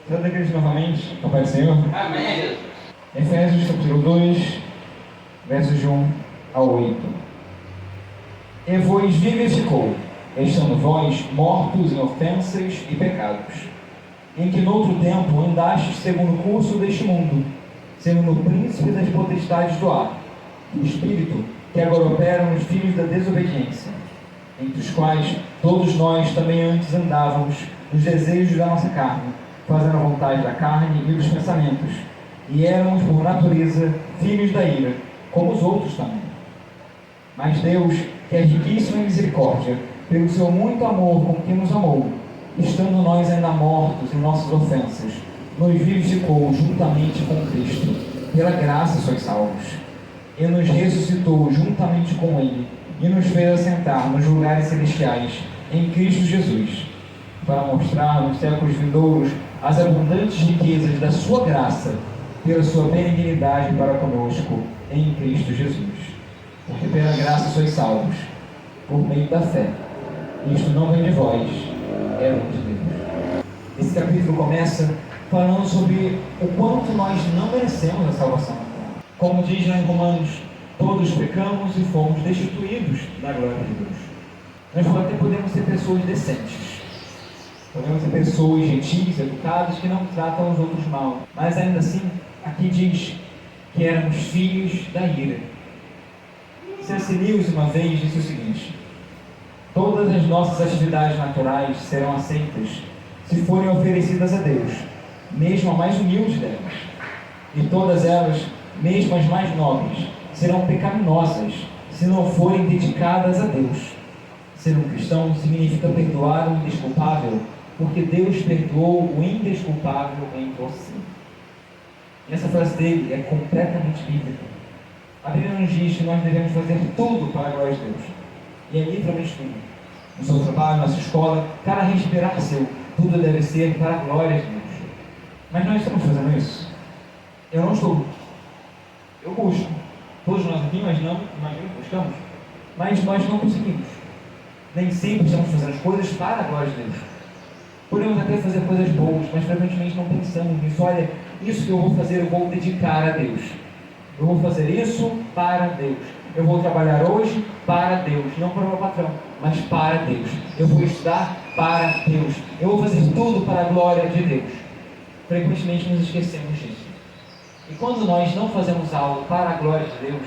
Toda a igreja novamente, Pai do Senhor. Amém. Efésios capítulo 2, versos de 1 a 8. E vos vivificou, estando vós mortos em ofensas e pecados, em que noutro tempo andastes segundo o curso deste mundo, sendo o príncipe das potestades do ar, do Espírito, que agora operam nos filhos da desobediência, entre os quais todos nós também antes andávamos nos desejos da nossa carne, fazendo a vontade da carne e dos pensamentos, e éramos por natureza filhos da ira, como os outros também. Mas Deus, que é riquíssimo em misericórdia, pelo seu muito amor com que nos amou, estando nós ainda mortos em nossas ofensas, nos vivificou juntamente com Cristo. Pela graça sois salvos. E nos ressuscitou juntamente com Ele, e nos fez assentar nos lugares celestiais, em Cristo Jesus, para mostrar nos séculos vindouros as abundantes riquezas da sua graça, pela sua benignidade para conosco, em Cristo Jesus. Porque pela graça sois salvos, por meio da fé. Isto não vem de vós, é dom de Deus. Esse capítulo começa falando sobre o quanto nós não merecemos a salvação. Como diz lá em Romanos, todos pecamos e fomos destituídos da glória de Deus. Nós até podemos ser pessoas decentes, podemos ser pessoas gentis, educadas, que não tratam os outros mal, mas ainda assim, aqui diz que éramos filhos da ira. C.S. Lewis uma vez disse o seguinte: todas as nossas atividades naturais serão aceitas se forem oferecidas a Deus, mesmo a mais humilde delas, e todas elas, mesmo as mais nobres, serão pecaminosas se não forem dedicadas a Deus. Ser um cristão significa perdoar o indesculpável, porque Deus perdoou o indesculpável em você. E essa frase dele é completamente bíblica. A Bíblia nos diz que nós devemos fazer tudo para a glória de Deus. E é literalmente tudo. No seu trabalho, na sua escola, cada respirar seu, tudo deve ser para a glória de Deus. Mas nós estamos fazendo isso? Eu não estou. Eu busco. Todos nós aqui imagino que buscamos. Mas nós não conseguimos. Nem sempre estamos fazendo as coisas para a glória de Deus. Podemos até fazer coisas boas, mas frequentemente não pensamos nisso. Olha, isso que eu vou fazer, eu vou dedicar a Deus. Eu vou fazer isso para Deus. Eu vou trabalhar hoje para Deus, não para o meu patrão, mas para Deus. Eu vou estudar para Deus. Eu vou fazer tudo para a glória de Deus. Frequentemente nos esquecemos disso. E quando nós não fazemos algo para a glória de Deus,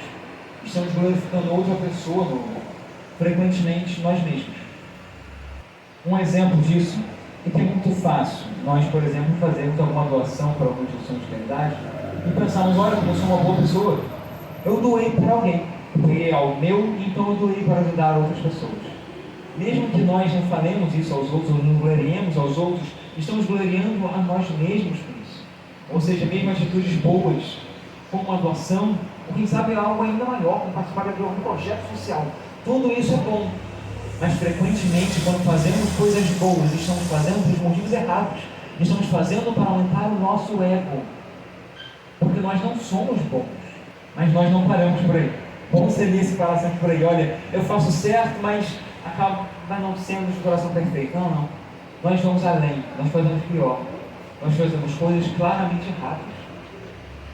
estamos glorificando outra pessoa no mundo. Frequentemente nós mesmos. Um exemplo disso é que é muito fácil nós, por exemplo, fazermos alguma doação para uma instituição de caridade e pensarmos: olha, eu sou uma boa pessoa, eu doei para alguém, eu peguei algo meu, então eu doei para ajudar outras pessoas. Mesmo que nós não falemos isso aos outros, ou não gloriemos aos outros, estamos gloriando a nós mesmos por isso. Ou seja, mesmo atitudes boas, como uma doação, ou quem sabe algo ainda maior, como participar de algum projeto social. Tudo isso é bom, mas frequentemente quando fazemos coisas boas, estamos fazendo por motivos errados, estamos fazendo para aumentar o nosso ego, porque nós não somos bons, mas nós não paramos por aí. Bom seria se falar sempre por aí: olha, eu faço certo, mas acaba não sendo de coração perfeito. Não. Nós vamos além, nós fazemos pior. Nós fazemos coisas claramente erradas,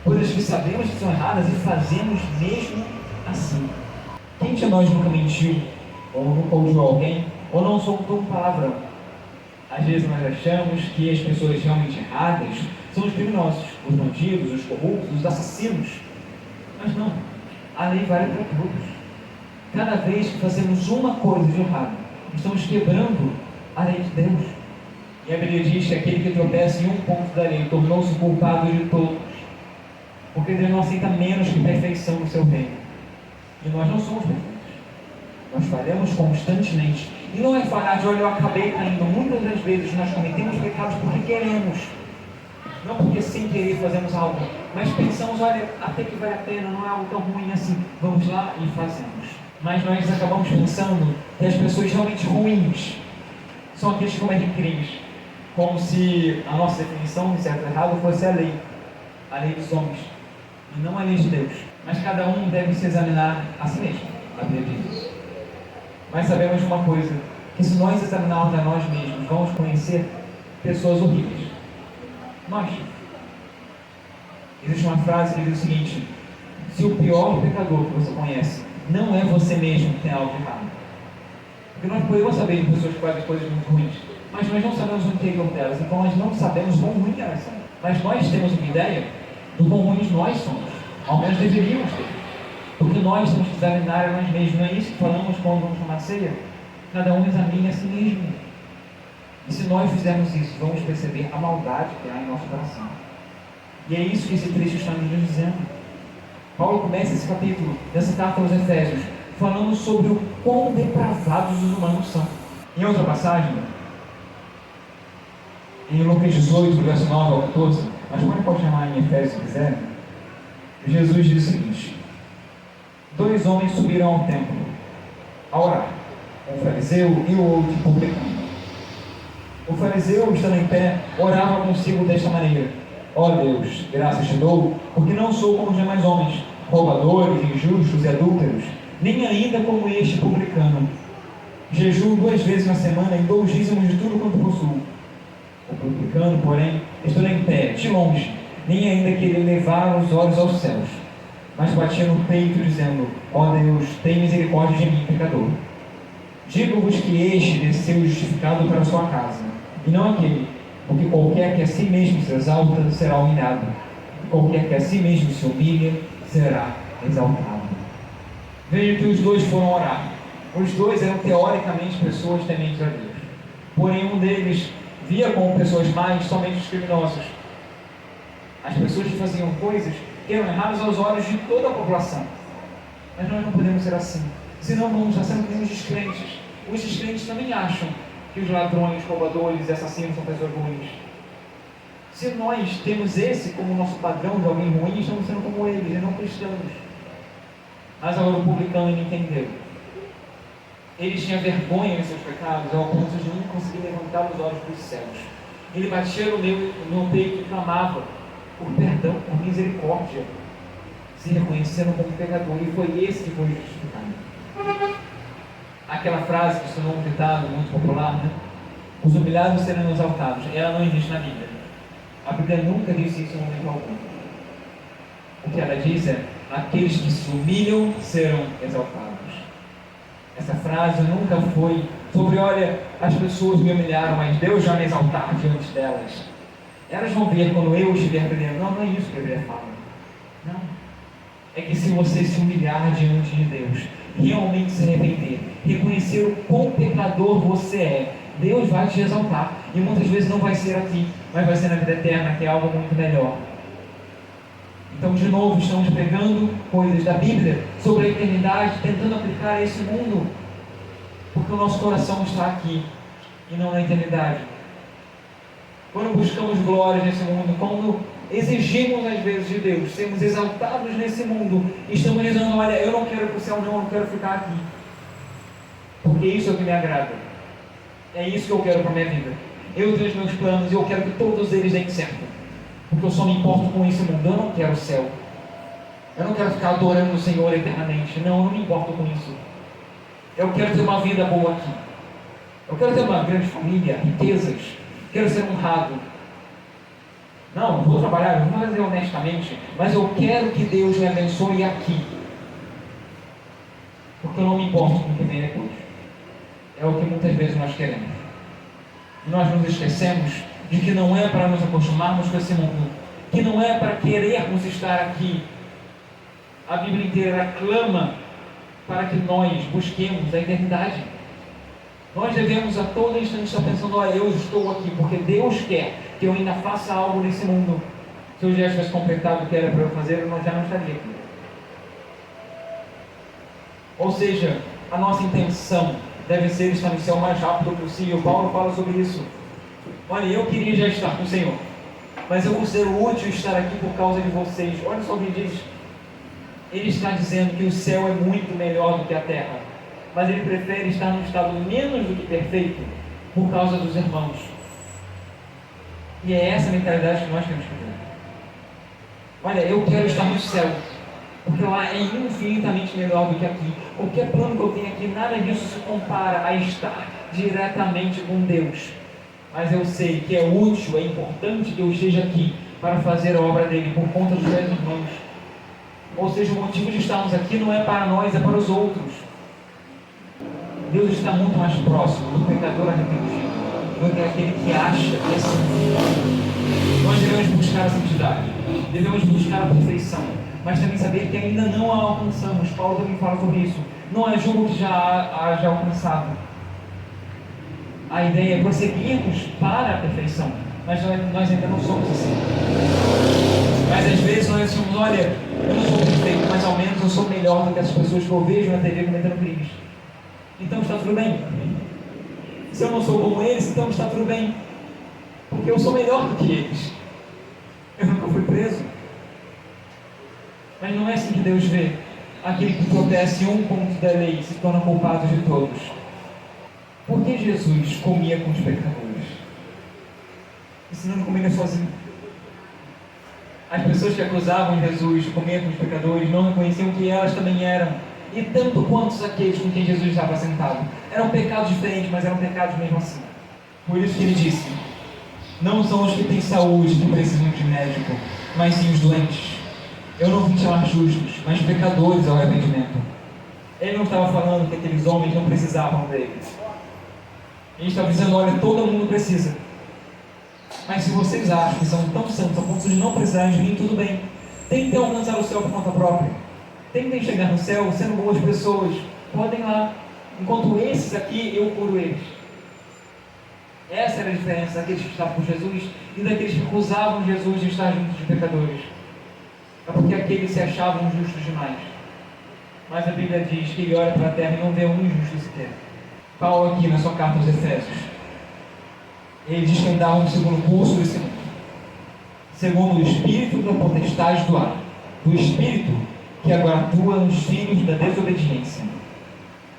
coisas que sabemos que são erradas e fazemos mesmo assim. Quem de nós nunca mentiu, ou nunca odiou alguém, ou não soltou um palavrão? Às vezes nós achamos que as pessoas realmente erradas são os criminosos, os bandidos, os corruptos, os assassinos. Mas não, a lei vale para todos. Cada vez que fazemos uma coisa de errado, estamos quebrando a lei de Deus. E a Bíblia diz que aquele que tropeça em um ponto da lei tornou-se culpado de todos, porque Deus não aceita menos que perfeição no seu reino. E nós não somos perfeitos. Nós falhamos constantemente. E não é falhar de: olha, eu acabei caindo. Muitas das vezes nós cometemos pecados porque queremos, não porque sem querer fazemos algo, mas pensamos: olha, até que vale a pena, não é algo tão ruim assim, vamos lá e fazemos. Mas nós acabamos pensando que as pessoas realmente ruins são aqueles que cometem crimes, como se a nossa definição de certo e errado fosse a lei dos homens, e não a lei de Deus. Mas cada um deve se examinar a si mesmo, a Bíblia diz isso. Mas sabemos de uma coisa, que se nós examinarmos a nós mesmos, vamos conhecer pessoas horríveis. Nós. Existe uma frase que diz o seguinte: se o pior pecador que você conhece não é você mesmo que tem algo de errado. Porque nós podemos saber de pessoas que fazem coisas muito ruins, mas nós não sabemos o interior delas, então nós não sabemos quão ruins elas são. Mas nós temos uma ideia do quão ruins nós somos, ao menos deveríamos ter. Porque nós temos que examinar a nós mesmos. Não é isso que falamos quando vamos tomar ceia? Cada um examine a si mesmo. E se nós fizermos isso, vamos perceber a maldade que há em nosso coração. E é isso que esse trecho está nos dizendo. Paulo começa esse capítulo dessa carta aos Efésios falando sobre o quão depravados os humanos são. Em outra passagem, em Lucas 18, verso 9 ao 14, mas como pode chamar em Efésios se quiser, Jesus diz o seguinte: 2 homens subiram ao templo a orar, um fariseu e o outro publicano. O fariseu, estando em pé, orava consigo desta maneira: ó Deus, graças te dou, porque não sou como os demais homens, roubadores, injustos e adúlteros, nem ainda como este publicano. Jejuo 2 vezes na semana e dou dízimos de tudo quanto possuo. O publicano, porém, estando em pé, de longe, nem ainda queria levar os olhos aos céus, mas batia no peito, dizendo: ó Deus, tem misericórdia de mim, pecador. Digo-vos que este desceu justificado para a sua casa, e não aquele, porque qualquer que a si mesmo se exalta, será humilhado, e qualquer que a si mesmo se humilha, será exaltado. Veja que os 2 foram orar. Os 2 eram teoricamente pessoas tementes a Deus, porém um deles via como pessoas mais somente os criminosos, as pessoas que faziam coisas que eram erradas aos olhos de toda a população. Mas nós não podemos ser assim, senão vamos estar sendo como os descrentes. Os descrentes também acham que os ladrões, roubadores e assassinos são pessoas ruins. Se nós temos esse como nosso padrão de alguém ruim, estamos sendo como eles, e não cristãos. Mas agora o publicano ele entendeu. Ele tinha vergonha de seus pecados, ao ponto de não conseguir levantar os olhos para os céus. Ele batia no peito e clamava por perdão, por misericórdia, se reconhecendo como pecador, e foi esse que foi justificado. Aquela frase que se tornou um ditado muito popular, né? Os humilhados serão exaltados, ela não existe na Bíblia. A Bíblia nunca disse isso em momento algum. O que ela diz é: aqueles que se humilham serão exaltados. Essa frase nunca foi sobre: olha, as pessoas me humilharam, mas Deus vai me exaltar diante delas. Elas vão ver quando eu estiver brilhando. Não, não é isso que a Bíblia fala. Não. É que se você se humilhar diante de Deus, realmente se arrepender, reconhecer o quão pecador você é, Deus vai te exaltar. E muitas vezes não vai ser aqui, mas vai ser na vida eterna, que é algo muito melhor. Então, de novo, estamos pregando coisas da Bíblia sobre a eternidade, tentando aplicar a esse mundo, porque o nosso coração está aqui e não na eternidade. Quando buscamos glória nesse mundo, quando exigimos às vezes de Deus, sermos exaltados nesse mundo, estamos dizendo: olha, eu não quero ir para o céu, não, eu não quero ficar aqui, porque isso é o que me agrada, é isso que eu quero para a minha vida. Eu tenho os meus planos e eu quero que todos eles deem certo, porque eu só me importo com esse mundo. Eu não quero o céu, eu não quero ficar adorando o Senhor eternamente, não, eu não me importo com isso. Eu quero ter uma vida boa aqui, eu quero ter uma grande família, riquezas, quero ser honrado. Não, vou trabalhar, não vou fazer honestamente, mas eu quero que Deus me abençoe aqui, porque eu não me importo com o que vem depois. É o que muitas vezes nós queremos. Nós nos esquecemos de que não é para nos acostumarmos com esse mundo, que não é para querermos estar aqui. A Bíblia inteira clama para que nós busquemos a eternidade. Nós devemos a todo instante estar pensando: olha, eu estou aqui porque Deus quer que eu ainda faça algo nesse mundo. Se eu já tivesse completado o que era para eu fazer, eu já não estaria aqui. Ou seja, a nossa intenção deve ser estar no céu o mais rápido possível. Paulo fala sobre isso. Olha, eu queria já estar com o Senhor, mas eu considero útil estar aqui por causa de vocês. Olha só o que diz. Ele está dizendo que o céu é muito melhor do que a terra, mas ele prefere estar num estado menos do que perfeito por causa dos irmãos. E é essa a mentalidade que nós temos que ter. Olha, eu quero estar no céu, porque lá é infinitamente melhor do que aqui. Qualquer plano que eu tenho aqui, nada disso se compara a estar diretamente com Deus. mas eu sei que é útil, é importante que eu esteja aqui para fazer a obra dele por conta dos meus irmãos. Ou seja, o motivo de estarmos aqui não é para nós, é para os outros. Deus está muito mais próximo do pecador arrependido do que aquele que acha que é santo. Nós devemos buscar a santidade, devemos buscar a perfeição, mas também saber que ainda não a alcançamos. Paulo também fala sobre isso. Não é julgo que já haja alcançado. A ideia é prosseguirmos para a perfeição, mas nós ainda não somos assim. Mas às vezes nós achamos, olha, eu não sou perfeito, mas ao menos eu sou melhor do que as pessoas que eu vejo na TV cometendo crimes. Então está tudo bem. Se eu não sou como eles, então está tudo bem. Porque eu sou melhor do que eles. Eu nunca fui preso. Mas não é assim que Deus vê. Aquele que tropeça em um ponto da lei se torna culpado de todos. Por que Jesus comia com os pecadores? Ensinando a comer sozinho. As pessoas que acusavam Jesus de comer com os pecadores não reconheciam que elas também eram. E tanto quanto aqueles com quem Jesus estava sentado. Eram pecados diferentes, mas eram pecados mesmo assim. Por isso que ele disse: não são os que têm saúde que precisam de médico, mas sim os doentes. Eu não vim chamar justos, mas pecadores ao arrependimento. Ele não estava falando que aqueles homens não precisavam dele. Ele estava dizendo: olha, todo mundo precisa. Mas se vocês acham que são tão santos a ponto de não precisarem de mim, tudo bem. Tentem alcançar o céu por conta própria. Tentem chegar no céu sendo boas pessoas. Podem lá. Enquanto esses aqui, eu curo eles. Essa era a diferença daqueles que estavam com Jesus e daqueles que acusavam Jesus de estar junto de pecadores. É porque aqueles se achavam justos demais. Mas a Bíblia diz que ele olha para a terra e não vê um injusto sequer. Paulo aqui na sua carta aos Efésios, ele diz que andava no segundo curso desse mundo, segundo o espírito da potestade do ar, do espírito que agora atua nos filhos da desobediência.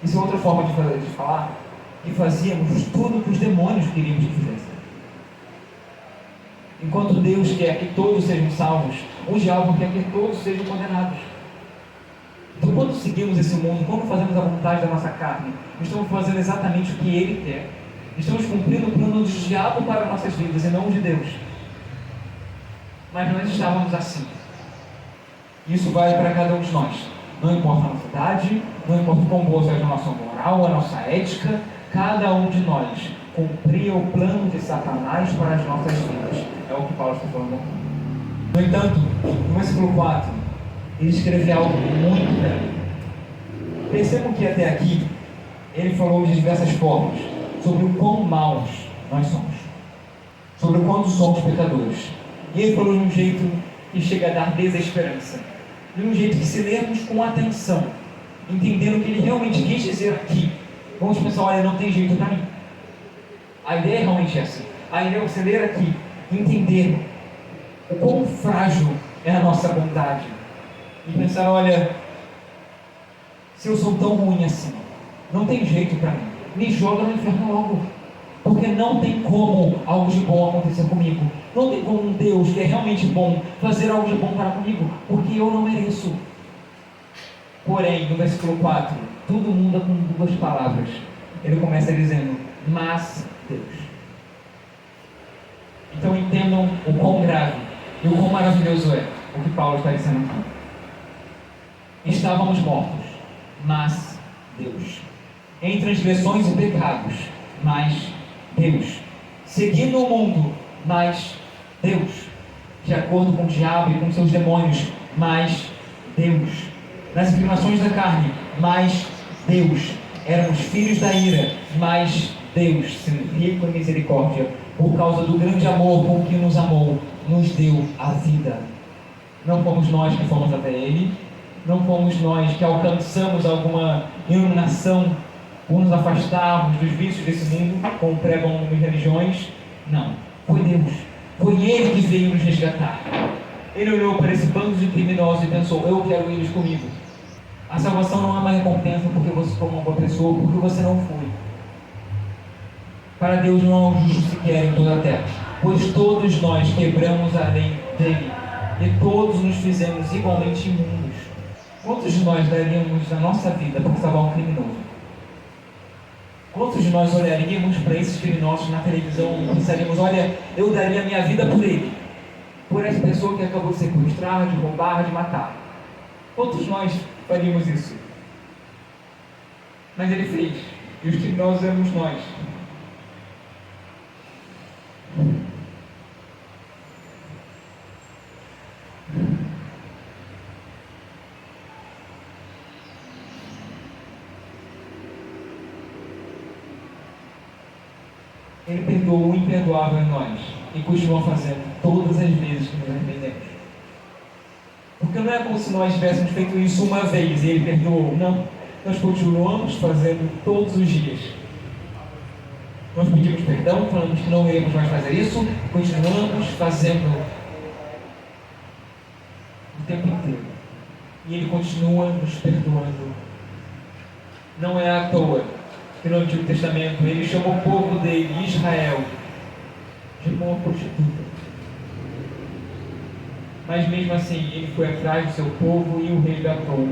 Isso é outra forma de falar que fazíamos tudo que os demônios queriam que fizessem. Enquanto Deus quer que todos sejam salvos, o diabo quer que todos sejam condenados. Então, quando seguimos esse mundo, quando fazemos a vontade da nossa carne, estamos fazendo exatamente o que ele quer. Estamos cumprindo o plano do diabo para nossas vidas e não o de Deus. Mas nós estávamos assim. Isso vale para cada um de nós. Não importa a nossa idade, não importa o quão boa seja a nossa moral, a nossa ética, cada um de nós cumpria o plano de Satanás para as nossas vidas. É o que Paulo está falando aqui. No entanto, no versículo 4, ele escreve algo muito grave. Percebam que até aqui, ele falou de diversas formas sobre o quão maus nós somos, sobre o quanto somos pecadores. E ele falou de um jeito que chega a dar desesperança, de um jeito que, se lermos com atenção, entendendo o que ele realmente quis dizer aqui, vamos pensar: olha, não tem jeito para mim. A ideia é realmente essa. A ideia é você ler aqui, entender o quão frágil é a nossa bondade e pensar: olha, se eu sou tão ruim assim, não tem jeito para mim, me joga no inferno logo, porque não tem como algo de bom acontecer comigo. Não tem como um Deus que é realmente bom fazer algo de bom para comigo, porque eu não mereço. Porém, no versículo 4, tudo muda com duas palavras. Ele começa dizendo: mas Deus. Então entendam o quão grave e o quão maravilhoso é o que Paulo está dizendo aqui. Estávamos mortos, mas Deus. Em transgressões e pecados, mas Deus. Seguindo o mundo, mas Deus. De acordo com o diabo e com seus demônios, mas Deus. Nas inclinações da carne, mas Deus. Éramos filhos da ira, mas Deus, sendo rico em misericórdia, por causa do grande amor com que nos amou, nos deu a vida. Não fomos nós que fomos até Ele, não fomos nós que alcançamos alguma iluminação por nos afastarmos dos vícios desse mundo, como pregam algumas religiões. Não, foi Deus. Foi Ele que veio nos resgatar. Ele olhou para esse bando de criminosos e pensou: eu quero eles comigo. A salvação não é uma recompensa porque você foi uma boa pessoa, porque você não foi. Para Deus não há um justo sequer em toda a terra, pois todos nós quebramos a lei dele e todos nos fizemos igualmente imundos. Quantos de nós daríamos a nossa vida para salvar um criminoso? Quantos de nós olharíamos para esses criminosos na televisão e pensaríamos, olha, eu daria minha vida por ele, por essa pessoa que acabou de sequestrar, de roubar, de matar? Quantos de nós faríamos isso? Mas ele fez, e os criminosos éramos nós. Ele perdoou o imperdoável em nós e continua fazendo todas as vezes que nos arrependemos. Porque não é como se nós tivéssemos feito isso uma vez e ele perdoou. Não. Nós continuamos fazendo todos os dias. Nós pedimos perdão, falamos que não iremos mais fazer isso, continuamos fazendo o tempo inteiro. E ele continua nos perdoando. Não é à toa que no Antigo Testamento ele chamou o povo dele, Israel, de uma prostituta. Mas mesmo assim ele foi atrás do seu povo e o resgatou.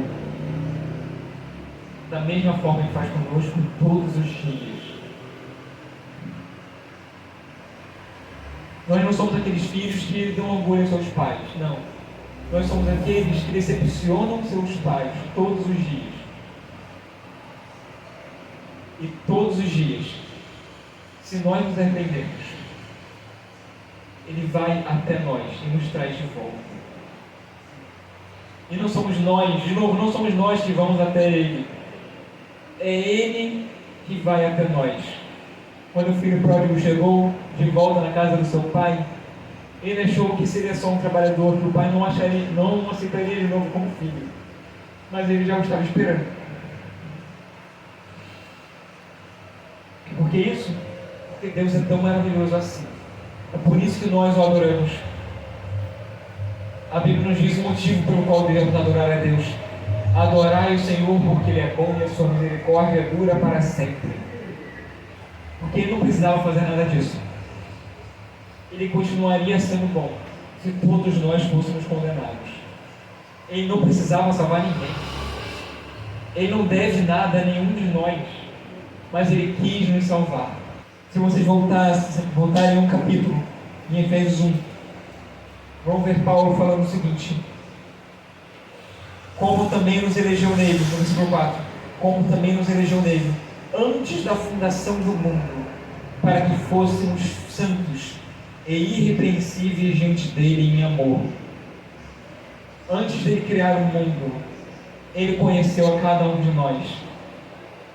Da mesma forma ele faz conosco todos os dias. Nós não somos aqueles filhos que dão orgulho aos seus pais, não. Nós somos aqueles que decepcionam seus pais todos os dias. E todos os dias, se nós nos arrependermos, ele vai até nós e nos traz de volta. E não somos nós, de novo, não somos nós que vamos até ele. É ele que vai até nós. Quando o filho pródigo chegou de volta na casa do seu pai, ele achou que seria só um trabalhador, que o pai não aceitaria de novo como filho. Mas ele já o estava esperando. Por que isso? Porque Deus é tão maravilhoso assim. É por isso que nós o adoramos. A Bíblia nos diz o motivo pelo qual devemos adorar a Deus. Adorai o Senhor porque Ele é bom e a sua misericórdia dura para sempre. Porque Ele não precisava fazer nada disso. Ele continuaria sendo bom se todos nós fôssemos condenados. Ele não precisava salvar ninguém. Ele não deve nada a nenhum de nós. Mas Ele quis nos salvar. Se vocês voltarem um capítulo em Efésios 1, vão ver Paulo falando o seguinte: como também nos elegeu nele, no versículo 4, como também nos elegeu nele, antes da fundação do mundo, para que fôssemos santos e irrepreensíveis diante dele em amor. Antes de Ele criar o mundo, Ele conheceu a cada um de nós.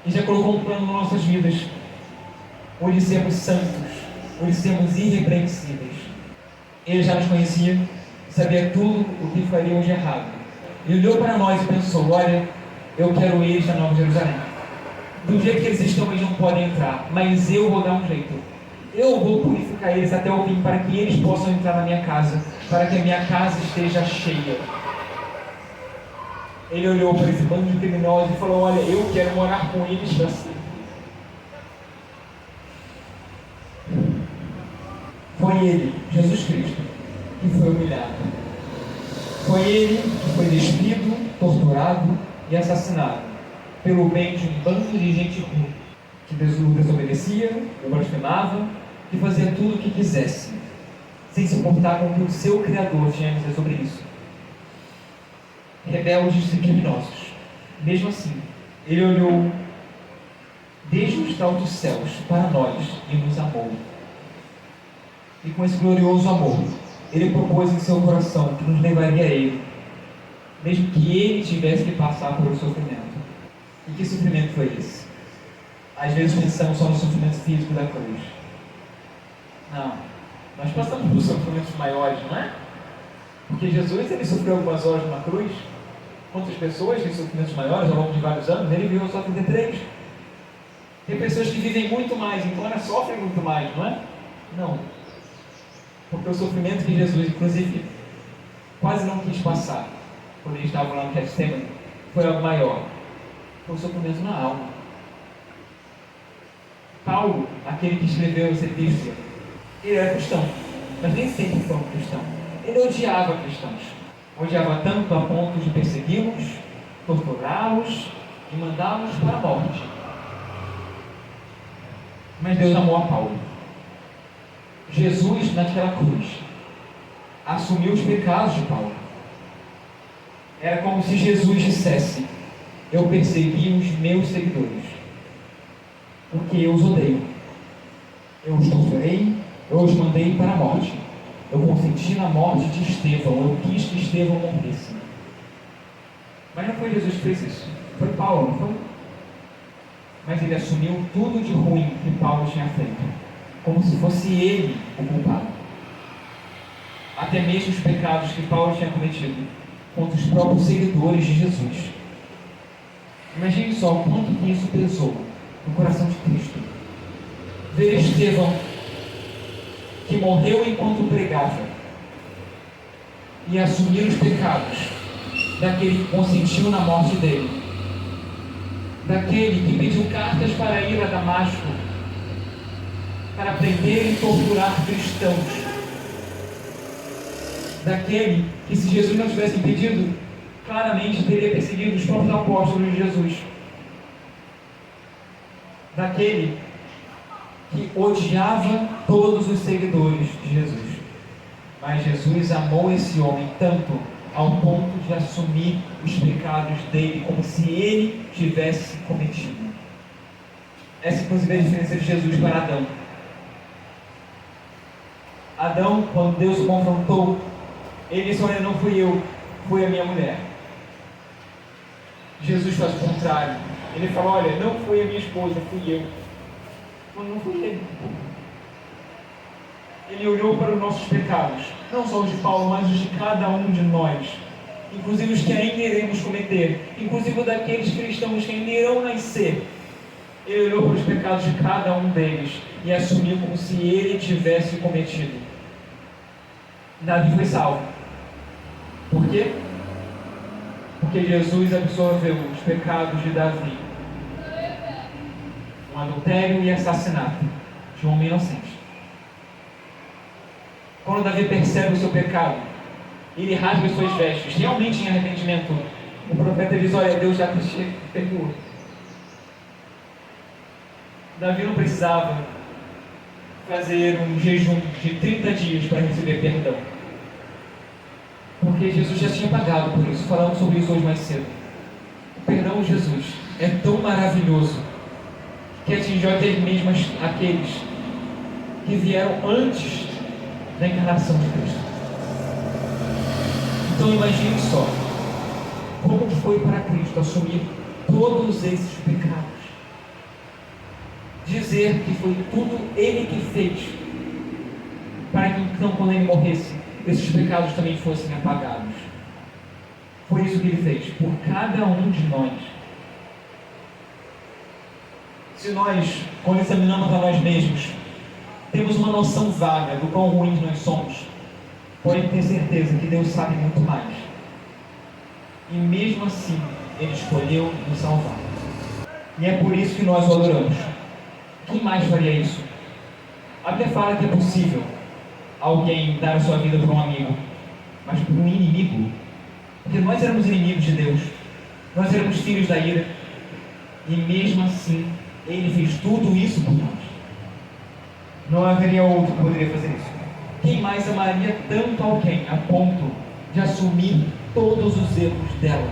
E já colocou um plano nas nossas vidas, onde sermos santos, onde sermos irrepreensíveis. Ele já nos conhecia, sabia tudo o que faríamos de errado. E olhou para nós e pensou: olha, eu quero eles na Nova Jerusalém. Do jeito que eles estão, eles não podem entrar, mas eu vou dar um jeito. Eu vou purificar eles até o fim, para que eles possam entrar na minha casa, para que a minha casa esteja cheia. Ele olhou para esse bando de criminosos e falou: olha, eu quero morar com eles para sempre. Foi Ele, Jesus Cristo, que foi humilhado. Foi Ele que foi despido, torturado e assassinado pelo bem de um bando de gente ruim, que desobedecia, o blasfemava, que fazia tudo o que quisesse, sem se importar com o que o seu Criador tinha a dizer sobre isso. Rebeldes e criminosos. Mesmo assim, Ele olhou desde os altos céus para nós e nos amou. E com esse glorioso amor, Ele propôs em seu coração que nos levaria a Ele, mesmo que Ele tivesse que passar por um sofrimento. E que sofrimento foi esse? Às vezes pensamos só no sofrimento físico da cruz. Não, nós passamos por sofrimentos maiores, não é? Porque Jesus, Ele sofreu algumas horas numa cruz. Quantas pessoas têm sofrimentos maiores ao longo de vários anos? Ele viveu só 33. Tem pessoas que vivem muito mais, então elas sofrem muito mais, não é? Não. Porque o sofrimento que Jesus, inclusive, quase não quis passar, quando ele estava lá no Getsemane, foi algo maior. Foi o sofrimento na alma. Paulo, aquele que escreveu essa epístola, ele era cristão, mas nem sempre foi um cristão. Ele odiava cristãos. Odiava tanto a ponto de persegui-los, torturá-los e mandá-los para a morte. Mas Deus amou a Paulo. Jesus, naquela cruz, assumiu os pecados de Paulo. Era como se Jesus dissesse: eu persegui os meus seguidores, porque eu os odeio. Eu os torturei, eu os mandei para a morte. Eu consenti na morte de Estevão, eu quis que Estevão morresse. Mas não foi Jesus que fez isso, foi Paulo, não foi? Mas ele assumiu tudo de ruim que Paulo tinha feito, como se fosse ele o culpado. Até mesmo os pecados que Paulo tinha cometido contra os próprios seguidores de Jesus. Imagine só o quanto que isso pesou no coração de Cristo. Ver Estevão, que morreu enquanto pregava, e assumir os pecados daquele que consentiu na morte dele, daquele que pediu cartas para ir a Damasco, para prender e torturar cristãos, daquele que, se Jesus não tivesse impedido, claramente teria perseguido os próprios apóstolos de Jesus, daquele que odiava todos os seguidores de Jesus. Mas Jesus amou esse homem tanto ao ponto de assumir os pecados dele como se ele tivesse cometido. Essa, inclusive, é a diferença de Jesus para Adão. Adão, quando Deus o confrontou, ele disse: olha, não fui eu, foi a minha mulher. Jesus faz o contrário. Ele fala: olha, não foi a minha esposa, fui eu. Mas não foi ele. Ele olhou para os nossos pecados, não só os de Paulo, mas os de cada um de nós, inclusive os que ainda iremos cometer, inclusive daqueles cristãos que ainda irão nascer. Ele olhou para os pecados de cada um deles e assumiu como se ele tivesse cometido. Davi foi salvo. Por quê? Porque Jesus absorveu os pecados de Davi, um adultério e assassinato de um homem inocente. Quando Davi percebe o seu pecado, ele rasga as suas vestes, realmente em arrependimento. O profeta diz: olha, Deus já te perdoou. Davi não precisava fazer um jejum de 30 dias para receber perdão, porque Jesus já tinha pagado por isso. Falamos sobre isso hoje mais cedo. O perdão de Jesus é tão maravilhoso que atingiu até mesmo aqueles que vieram antes da encarnação de Cristo. Então imagine só como foi para Cristo assumir todos esses pecados, dizer que foi tudo Ele que fez, para que então, quando Ele morresse, esses pecados também fossem apagados. Foi isso que Ele fez por cada um de nós. Se nós, quando examinamos a nós mesmos, temos uma noção vaga do quão ruins nós somos, podem ter certeza que Deus sabe muito mais. E mesmo assim, Ele escolheu nos salvar. E é por isso que nós o adoramos. Quem mais faria isso? A Bíblia fala que é possível alguém dar a sua vida para um amigo, mas para um inimigo. Porque nós éramos inimigos de Deus, nós éramos filhos da ira, e mesmo assim Ele fez tudo isso por nós. Não haveria outro que poderia fazer isso. Quem mais amaria tanto alguém a ponto de assumir todos os erros dela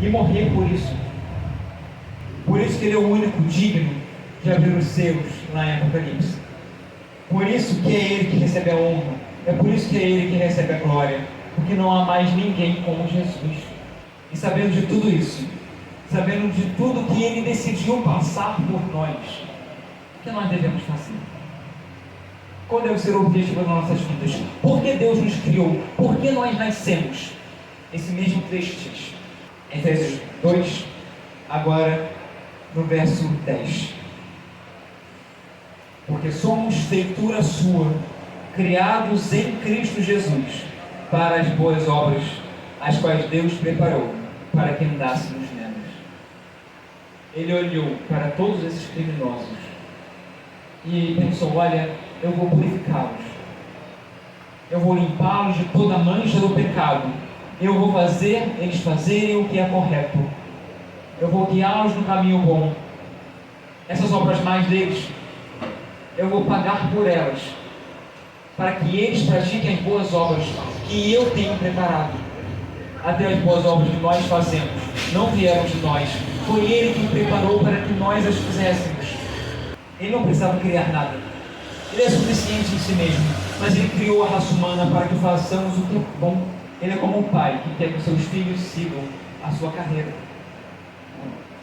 e morrer por isso? Por isso que Ele é o único digno de abrir os selos lá em Apocalipse. Por isso que é Ele que recebe a honra. É por isso que é Ele que recebe a glória. Porque não há mais ninguém como Jesus. E sabendo de tudo isso, sabendo de tudo que Ele decidiu passar por nós, o que nós devemos fazer? Qual deve ser o objetivo das nossas vidas? Por que Deus nos criou? Por que nós nascemos? Esse mesmo texto diz, Efésios 2, agora no verso 10. Porque somos feitura sua, criados em Cristo Jesus, para as boas obras, as quais Deus preparou, para que andássemos nelas. Ele olhou para todos esses criminosos e pensou: olha, eu vou purificá-los, eu vou limpá-los de toda a mancha do pecado, eu vou fazer eles fazerem o que é correto, eu vou guiá-los no caminho bom. Essas obras mais deles eu vou pagar por elas, para que eles pratiquem as boas obras que eu tenho preparado. Até as boas obras que nós fazemos não vieram de nós, foi Ele que preparou para que nós as fizéssemos. Ele não precisava criar nada, Ele é suficiente em si mesmo, mas Ele criou a raça humana para que façamos o que é bom. Ele é como um pai que quer que seus filhos sigam a sua carreira,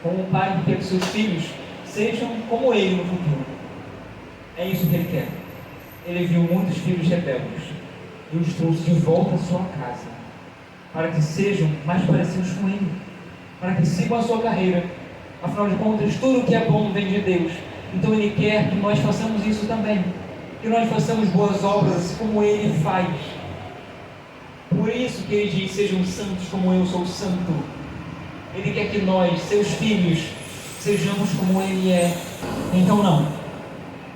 como um pai que quer que seus filhos sejam como Ele no futuro. É isso que Ele quer. Ele viu muitos filhos rebeldes e os trouxe de volta à sua casa, para que sejam mais parecidos com Ele, para que sigam a sua carreira. Afinal de contas, tudo que é bom vem de Deus. Então Ele quer que nós façamos isso também, que nós façamos boas obras assim como Ele faz. Por isso que Ele diz: sejam santos como eu sou santo. Ele quer que nós, seus filhos, sejamos como Ele é. Então não,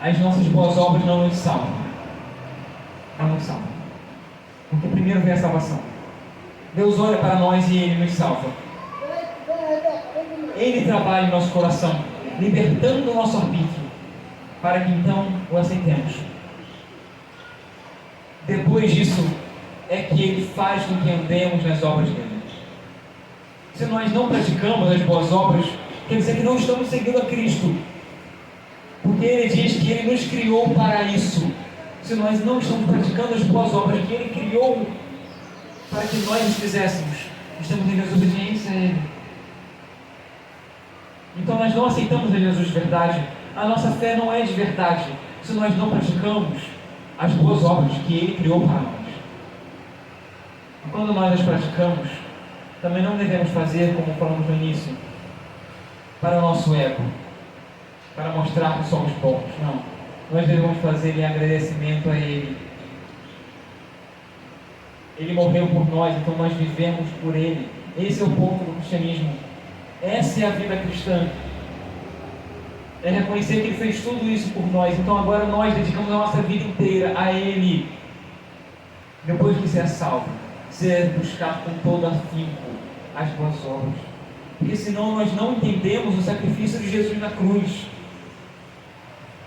as nossas boas obras não nos salvam. Não nos salvam. Porque primeiro vem a salvação. Deus olha para nós e Ele nos salva. Ele trabalha em nosso coração, libertando o nosso arbítrio, para que então o aceitemos. Depois disso, é que Ele faz com que andemos nas obras dele. Se nós não praticamos as boas obras, quer dizer que não estamos seguindo a Cristo, porque Ele diz que Ele nos criou para isso. Se nós não estamos praticando as boas obras que Ele criou para que nós as fizéssemos, estamos em desobediência a Ele. Então nós não aceitamos a Jesus de verdade. A nossa fé não é de verdade se nós não praticamos as boas obras que Ele criou para nós. E quando nós as praticamos, também não devemos fazer, como falamos no início, para o nosso ego, para mostrar que somos bons. Não. Nós devemos fazer em agradecimento a Ele. Ele morreu por nós, então nós vivemos por Ele. Esse é o ponto do cristianismo. Essa é a vida cristã. É reconhecer que Ele fez tudo isso por nós. Então agora nós dedicamos a nossa vida inteira a Ele. Depois de ser salvo, ser buscar com todo afinco as boas obras. Porque senão nós não entendemos o sacrifício de Jesus na cruz.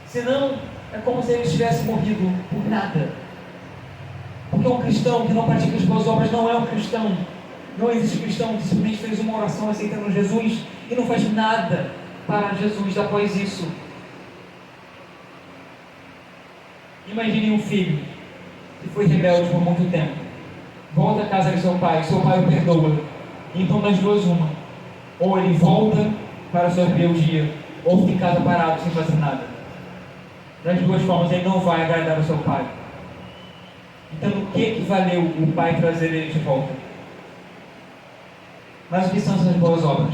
Senão é como se Ele tivesse morrido por nada. Porque um cristão que não pratica as boas obras não é um cristão. Não existe cristão que simplesmente fez uma oração aceitando Jesus e não faz nada para Jesus após isso. Imagine um filho que foi rebelde por muito tempo, volta à casa de seu pai o perdoa. Então das duas uma: ou ele volta para a sua rebeldia, ou fica em casa parado sem fazer nada. Das duas formas ele não vai agradar ao seu pai. Então o que valeu o pai trazer ele de volta? Mas o que são essas boas obras?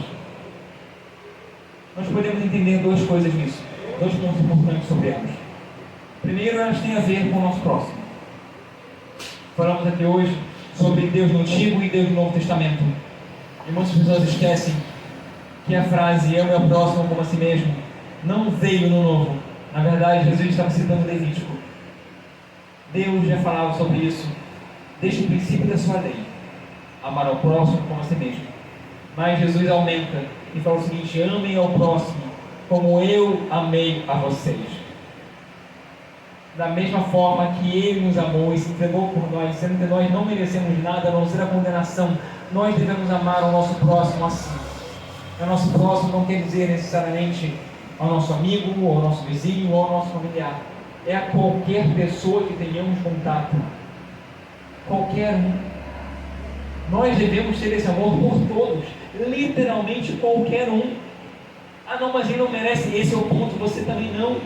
Nós podemos entender duas coisas nisso, dois pontos importantes sobre elas. Primeiro, elas têm a ver com o nosso próximo. Falamos aqui hoje sobre Deus no Antigo e Deus no Novo Testamento. E muitas pessoas esquecem que a frase "ame ao próximo como a si mesmo" não veio no Novo. Na verdade, Jesus estava citando Levítico. Deus já falava sobre isso desde o princípio da sua lei: amar ao próximo como a si mesmo. Mas Jesus aumenta e fala o seguinte: amem ao próximo como eu amei a vocês. Da mesma forma que Ele nos amou e se entregou por nós, sendo que nós não merecemos nada a não ser a condenação, nós devemos amar o nosso próximo assim. O nosso próximo não quer dizer necessariamente ao nosso amigo, ou ao nosso vizinho, ou ao nosso familiar. É a qualquer pessoa que tenhamos contato. Qualquer um. Nós devemos ter esse amor por todos. Literalmente qualquer um. Ah não, mas ele não merece. Esse é o ponto, você também não.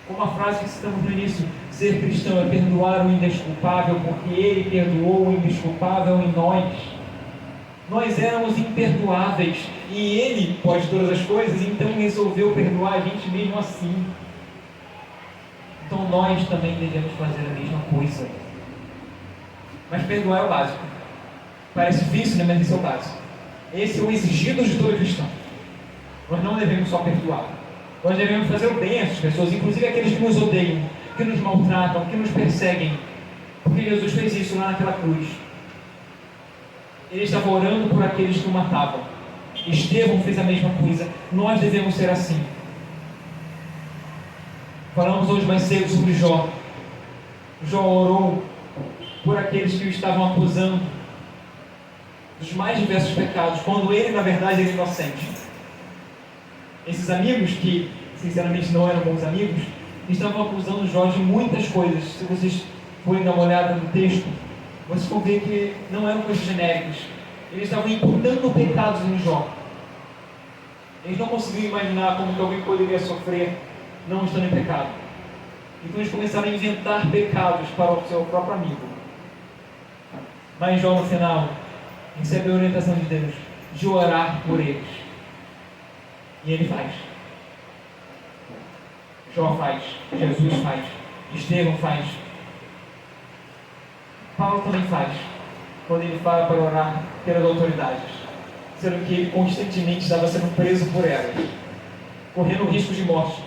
Como a frase que citamos no início: ser cristão é perdoar o indesculpável, porque Ele perdoou o indesculpável em nós. Nós éramos imperdoáveis e Ele pode todas as coisas, então resolveu perdoar a gente mesmo assim. Então nós também devemos fazer a mesma coisa. Mas perdoar é o básico. Parece difícil, né? Mas esse é o básico. Esse é o exigido de todo cristão. Nós não devemos só perdoar. Nós devemos fazer o bem a essas pessoas, inclusive aqueles que nos odeiam, que nos maltratam, que nos perseguem. Porque Jesus fez isso lá naquela cruz. Ele estava orando por aqueles que o matavam. Estevão fez a mesma coisa. Nós devemos ser assim. Falamos hoje mais cedo sobre Jó. Jó orou por aqueles que o estavam acusando dos mais diversos pecados, quando ele, na verdade, era inocente. Esses amigos, que sinceramente não eram bons amigos, estavam acusando Jó de muitas coisas. Se vocês forem dar uma olhada no texto, vocês vão ver que não eram coisas genéricas. Eles estavam imputando pecados em Jó. Eles não conseguiam imaginar como que alguém poderia sofrer não estando em pecado. Então eles começaram a inventar pecados para o seu próprio amigo. Mas Jó, no final, recebe a orientação de Deus de orar por eles. E ele faz. Jó faz. Jesus faz. Estevão faz. Paulo também faz. Quando ele fala para orar pelas autoridades, sendo que ele constantemente estava sendo preso por elas, correndo risco de morte,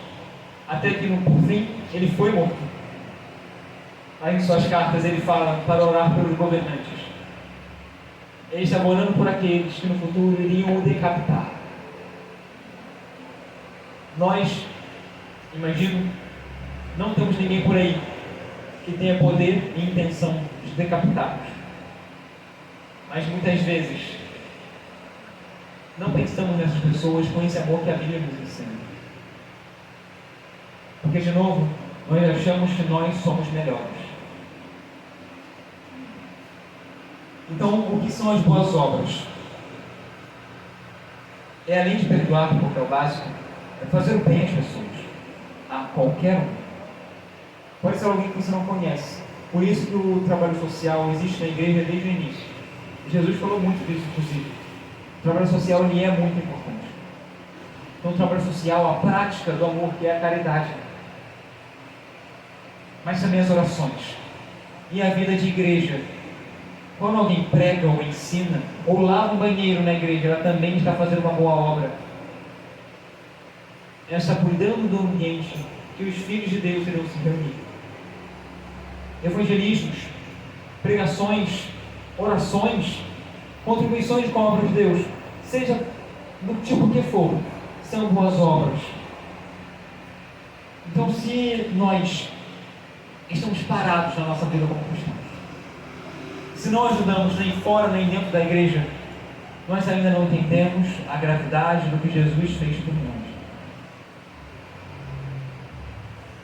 até que por fim ele foi morto. Aí em suas cartas ele fala para orar pelos governantes. Ele estava orando por aqueles que no futuro iriam o decapitar. Nós, imagino, não temos ninguém por aí que tenha poder e intenção de decapitar-nos. Mas muitas vezes não pensamos nessas pessoas com esse amor que a Bíblia nos ensina. Porque, de novo, nós achamos que nós somos melhores. Então, o que são as boas obras? É, além de perdoar, porque é o básico, é fazer o bem às pessoas, a qualquer um. Pode ser alguém que você não conhece. Por isso que o trabalho social existe na igreja desde o início. Jesus falou muito disso, inclusive. O trabalho social ele é muito importante. Então, o trabalho social, a prática do amor, que é a caridade. Mas também as orações. E a vida de igreja. Quando alguém prega ou ensina, ou lava um banheiro na igreja, ela também está fazendo uma boa obra. Ela está cuidando do ambiente que os filhos de Deus irão se reunir. Evangelismos, pregações, orações, contribuições com a obra de Deus, seja do tipo que for, são boas obras. Então, se nós estamos parados na nossa vida como cristãos, se não ajudamos nem fora nem dentro da igreja, nós ainda não entendemos a gravidade do que Jesus fez por nós.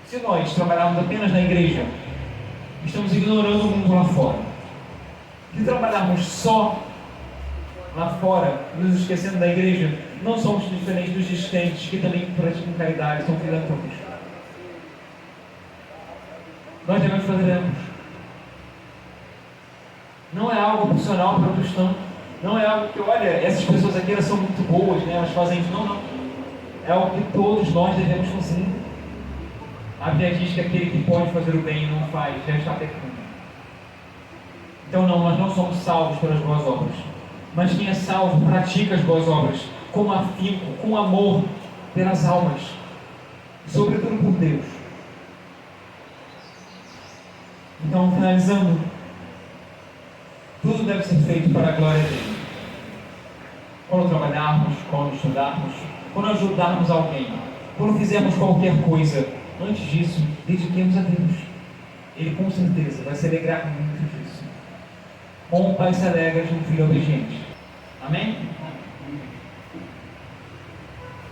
Se nós trabalharmos apenas na igreja, estamos ignorando o mundo lá fora. Se trabalharmos só lá fora, nos esquecendo da igreja, não somos diferentes dos discentes que também praticam caridade, são filantropos. Nós devemos fazer ambos. Não é algo opcional para o cristão. Não é algo que, olha, essas pessoas aqui elas são muito boas, né? Elas fazem isso. Não. É algo que todos nós devemos fazer. A Bíblia diz que aquele que pode fazer o bem e não faz, já está pecando. Então não, nós não somos salvos pelas boas obras. Mas quem é salvo pratica as boas obras com afinco, com amor pelas almas, sobretudo por Deus. Então, finalizando, tudo deve ser feito para a glória dele. Quando trabalharmos, quando estudarmos, quando ajudarmos alguém, quando fizermos qualquer coisa, antes disso, dediquemos a Deus. Ele com certeza vai se alegrar muito disso. Como um pai se alegra de um filho obediente. Amém?